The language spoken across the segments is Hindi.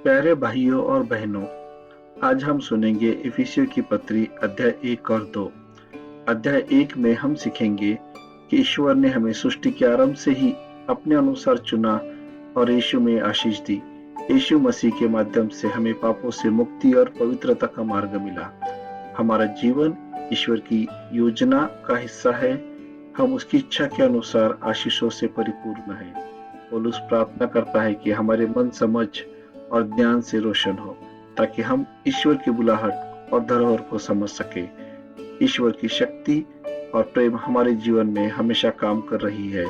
प्यारे भाइयों और बहनों, आज हम सुनेंगे इफिसियों की पत्री अध्याय 1 और 2। अध्याय 1 में हम सीखेंगे कि ईश्वर ने हमें सृष्टि के आरंभ से ही अपने अनुसार चुना और यीशु में आशीष दी। यीशु मसीह के माध्यम से हमें पापों से मुक्ति और पवित्रता का मार्ग मिला। हमारा जीवन ईश्वर की योजना का हिस्सा है। हम उसकी इच्छा के अनुसार आशीषों से परिपूर्ण है। पौलुस प्रार्थना करता है कि हमारे मन, समझ और ज्ञान से रोशन हो, ताकि हम ईश्वर की बुलाहट और धरोहर को समझ सके। ईश्वर की शक्ति और प्रेम हमारे जीवन में हमेशा काम कर रही है।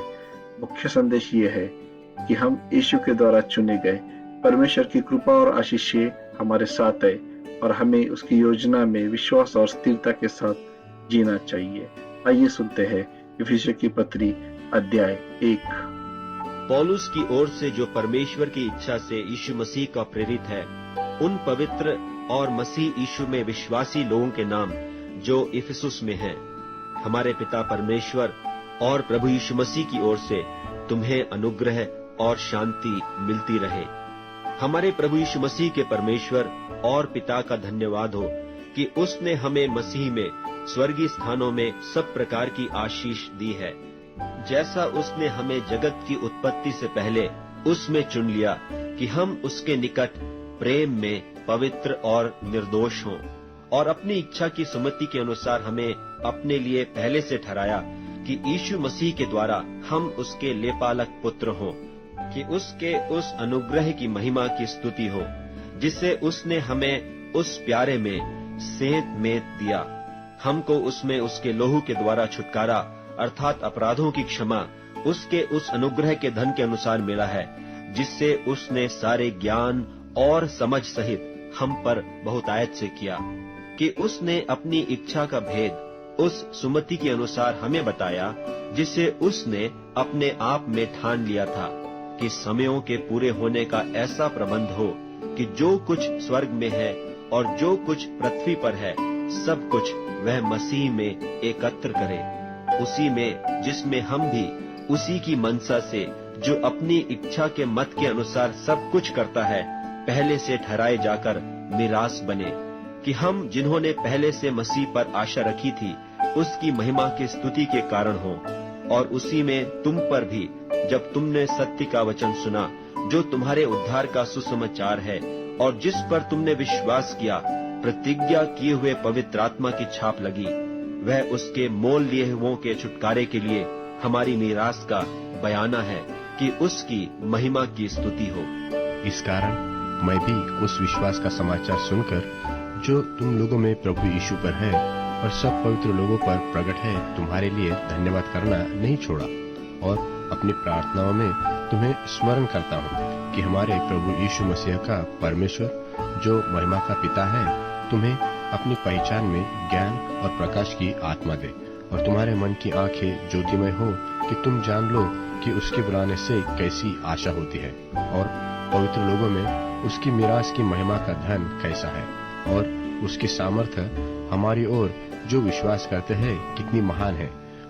मुख्य संदेश ये है कि हम यीशु के द्वारा चुने गए। परमेश्वर की कृपा और आशीषें हमारे साथ है और हमें उसकी योजना में विश्वास और स्थिरता के साथ जीना चाहिए। आइए सुनते हैं इफिसियों की पत्री अध्याय 1। पौलुस की ओर से, जो परमेश्वर की इच्छा से यीशु मसीह का प्रेरित है, उन पवित्र और मसीह यीशु में विश्वासी लोगों के नाम जो इफिसुस में हैं, हमारे पिता परमेश्वर और प्रभु यीशु मसीह की ओर से तुम्हें अनुग्रह और शांति मिलती रहे। हमारे प्रभु यीशु मसीह के परमेश्वर और पिता का धन्यवाद हो कि उसने हमें मसीह में स्वर्गीय स्थानों में सब प्रकार की आशीष दी है, जैसा उसने हमें जगत की उत्पत्ति से पहले उसमें चुन लिया कि हम उसके निकट प्रेम में पवित्र और निर्दोष हों, और अपनी इच्छा की सुमति के अनुसार हमें अपने लिए पहले से ठहराया कि यीशु मसीह के द्वारा हम उसके लेपालक पुत्र हों, कि उसके उस अनुग्रह की महिमा की स्तुति हो जिसे उसने हमें उस प्यारे में सेंत में दिया। हमको उसमें उसके लोहू के द्वारा छुटकारा अर्थात अपराधों की क्षमा उसके उस अनुग्रह के धन के अनुसार मिला है, जिससे उसने सारे ज्ञान और समझ सहित हम पर बहुतायत से किया, कि उसने अपनी इच्छा का भेद उस सुमति के अनुसार हमें बताया, जिसे उसने अपने आप में ठान लिया था, कि समयों के पूरे होने का ऐसा प्रबंध हो कि जो कुछ स्वर्ग में है और जो कुछ पृथ्वी पर है, सब कुछ वह मसीह में एकत्र करे। उसी में, जिसमें हम भी उसी की मनसा से, जो अपनी इच्छा के मत के अनुसार सब कुछ करता है, पहले से ठहराए जाकर मिरास बने, कि हम जिन्होंने पहले से मसीह पर आशा रखी थी उसकी महिमा की स्तुति के कारण हो। और उसी में तुम पर भी, जब तुमने सत्य का वचन सुना, जो तुम्हारे उद्धार का सुसमाचार है, और जिस पर तुमने विश्वास किया, प्रतिज्ञा किए हुए पवित्र आत्मा की छाप लगी, वह उसके मोल लिए हुओं के छुटकारे के लिए हमारी मीरास का बयाना है, कि उसकी महिमा की स्तुति हो। इस कारण मैं भी उस विश्वास का समाचार सुनकर, जो तुम लोगों में प्रभु यीशु पर है और सब पवित्र लोगों पर प्रकट है, तुम्हारे लिए धन्यवाद करना नहीं छोड़ा, और अपनी प्रार्थनाओं में तुम्हें स्मरण करता हूँ कि हमारे प्रभु यीशु मसीह का परमेश्वर, जो महिमा का पिता है, तुम्हें अपनी पहचान में ज्ञान और प्रकाश की आत्मा दे, और तुम्हारे मन की आंखें ज्योतिमय हो, कि तुम जान लो कि उसके बुलाने से कैसी आशा होती है, और पवित्र लोगों में उसकी मिरास की महिमा का धन कैसा है, और उसकी सामर्थ्य हमारी ओर जो विश्वास करते हैं कितनी महान है,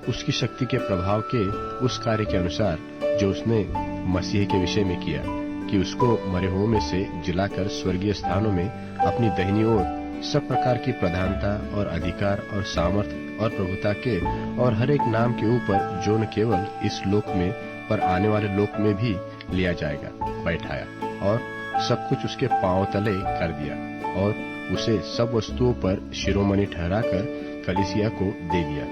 उसकी शक्ति के प्रभाव के उस कार्य के अनुसार जो उसने मसीह के विषय में किया, कि उसको मरे हुओं में से जिलाकर स्वर्गीय स्थानों में अपनी दाहिनी ओर सब प्रकार की प्रधानता और अधिकार और सामर्थ और प्रभुता के और हर एक नाम के ऊपर, जो न केवल इस लोक में पर आने वाले लोक में भी लिया जाएगा, बैठाया, और सब कुछ उसके पांव तले कर दिया, और उसे सब वस्तुओं पर शिरोमणि ठहराकर कलीसिया को दे दिया।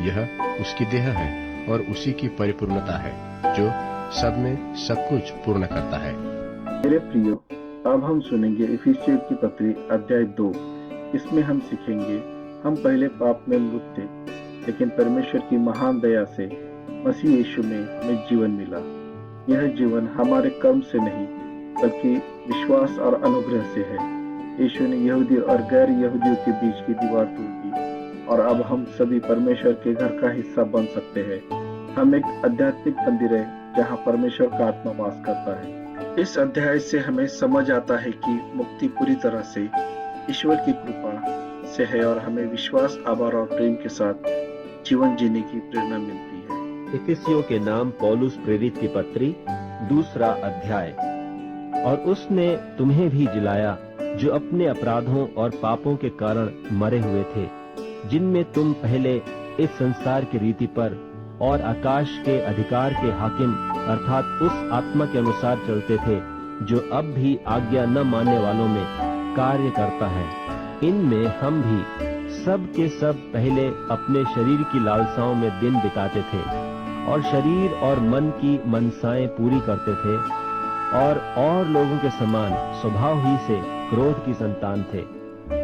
यह उसकी देह है और उसी की परिपूर्णता है, जो सब में सब कुछ पूर्ण करता है। मेरे प्रियो, अब हम सुनेंगे इफिसियों की पत्री अध्याय 2। इसमें हम सीखेंगे, हम पहले पाप में मृत थे, लेकिन परमेश्वर की महान दया से मसीह यीशु में हमें जीवन मिला। यह जीवन हमारे कर्म से नहीं, बल्कि विश्वास और अनुग्रह से है। यीशु ने यहूदी और गैर यहूदियों के बीच की दीवार तोड़ दी, और अब हम सभी परमेश्वर के घर का हिस्सा बन सकते हैं। हम एक आध्यात्मिक मंदिर है जहाँ परमेश्वर का आत्मा वास करता है। इस अध्याय से हमें समझ आता है कि मुक्ति पूरी तरह से ईश्वर की कृपा से है, और हमें विश्वास, आभार और प्रेम के साथ जीवन जीने की प्रेरणा मिलती है। इफिसियों के नाम पौलुस प्रेरित की पत्री, दूसरा अध्याय। और उसने तुम्हें भी जिलाया जो अपने अपराधों और पापों के कारण मरे हुए थे, जिनमें तुम पहले इस संसार की रीति पर और आकाश के अधिकार के हाकिम अर्थात उस आत्मा के अनुसार चलते थे जो अब भी आज्ञा न मानने वालों में कार्य करता है। इनमें हम भी सब के सब पहले अपने शरीर की लालसाओं में दिन बिताते थे और शरीर और मन की मनसाएं पूरी करते थे और लोगों के समान स्वभाव ही से क्रोध की संतान थे।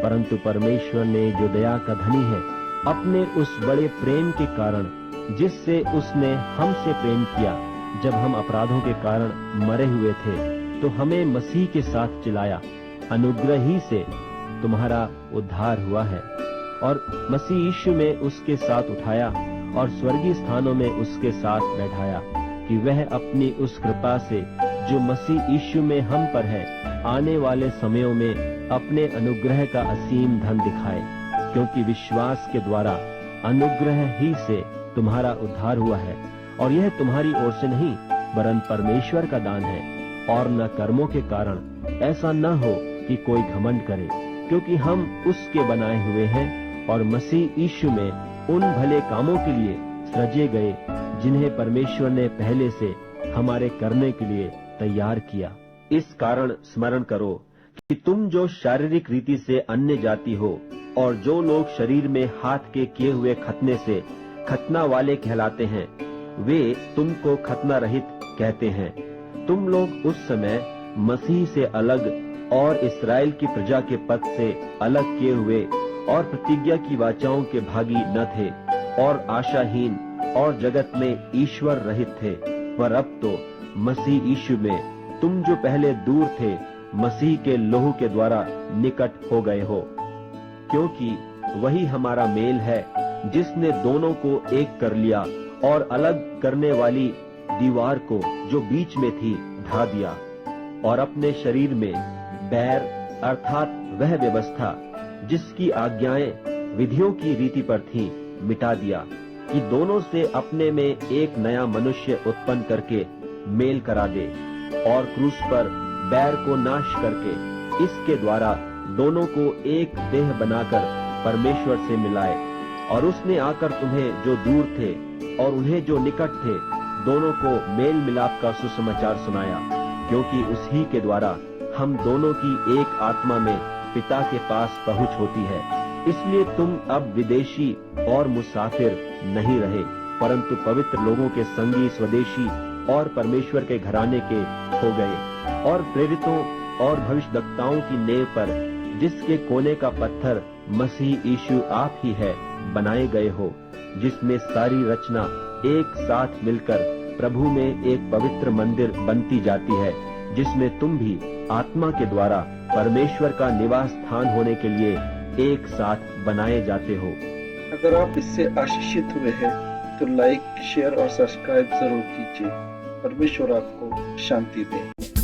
परंतु परमेश्वर ने जो दया का धनी है, अपने उस बड़े प्रेम के कारण जिससे उसने हमसे प्रेम किया, जब हम अपराधों के कारण मरे हुए थे, तो हमें मसीह के साथ जिलाया। अनुग्रह ही से तुम्हारा उद्धार हुआ है और मसीह यीशु में उसके साथ उठाया और स्वर्गीय स्थानों में उसके साथ बैठाया, कि वह अपनी उस कृपा से जो मसीह यीशु में हम पर है, आने वाले समयों में अपने अनुग्रह का असीम धन दिखाए। क्योंकि विश्वास के द्वारा अनुग्रह ही से तुम्हारा उद्धार हुआ है, और यह तुम्हारी ओर से नहीं वरन परमेश्वर का दान है, और न कर्मों के कारण, ऐसा न हो कि कोई घमंड करे। क्योंकि हम उसके बनाए हुए हैं और मसीह यीशु में उन भले कामों के लिए सृजे गए जिन्हें परमेश्वर ने पहले से हमारे करने के लिए तैयार किया। इस कारण स्मरण करो कि तुम जो शारीरिक रीति से अन्य जाति हो और जो लोग शरीर में हाथ के किए हुए खतने से खतना वाले कहलाते हैं, वे तुमको खतना रहित कहते हैं। तुम लोग उस समय मसीह से अलग और इस्राएल की प्रजा के पद से अलग किए हुए और प्रतिज्ञा की वाचाओं के भागी न थे और आशाहीन और जगत में ईश्वर रहित थे। पर अब तो मसीह यीशु में तुम जो पहले दूर थे, मसीह के लहू के द्वारा निकट हो गए हो। क्योंकि वही हमारा मेल है जिसने दोनों को एक कर लिया और अलग करने वाली दीवार को जो बीच में थी ढा दिया, और अपने शरीर में बैर अर्थात वह व्यवस्था जिसकी आज्ञाएं विधियों की रीति पर थी मिटा दिया, कि दोनों से अपने में एक नया मनुष्य उत्पन्न करके मेल करा दे, और क्रूस पर बैर को नाश करके इसके द्वारा दोनों को एक देह बनाकर परमेश्वर से मिलाए। और उसने आकर तुम्हें जो दूर थे और उन्हें जो निकट थे, दोनों को मेल मिलाप का सुसमाचार सुनाया। क्योंकि उसी के द्वारा हम दोनों की एक आत्मा में पिता के पास पहुंच होती है। इसलिए तुम अब विदेशी और मुसाफिर नहीं रहे, परंतु पवित्र लोगों के संगी स्वदेशी और परमेश्वर के घराने के हो गए, और प्रेरितों और भविष्यद्वक्ताओं की नेव पर, जिसके कोने का पत्थर मसीह यीशु आप ही है, बनाए गए हो, जिसमें सारी रचना एक साथ मिलकर प्रभु में एक पवित्र मंदिर बनती जाती है, जिसमें तुम भी आत्मा के द्वारा परमेश्वर का निवास स्थान होने के लिए एक साथ बनाए जाते हो। अगर आप इससे आशीषित हुए हैं तो लाइक, शेयर और सब्सक्राइब जरूर कीजिए। परमेश्वर आपको शांति दे।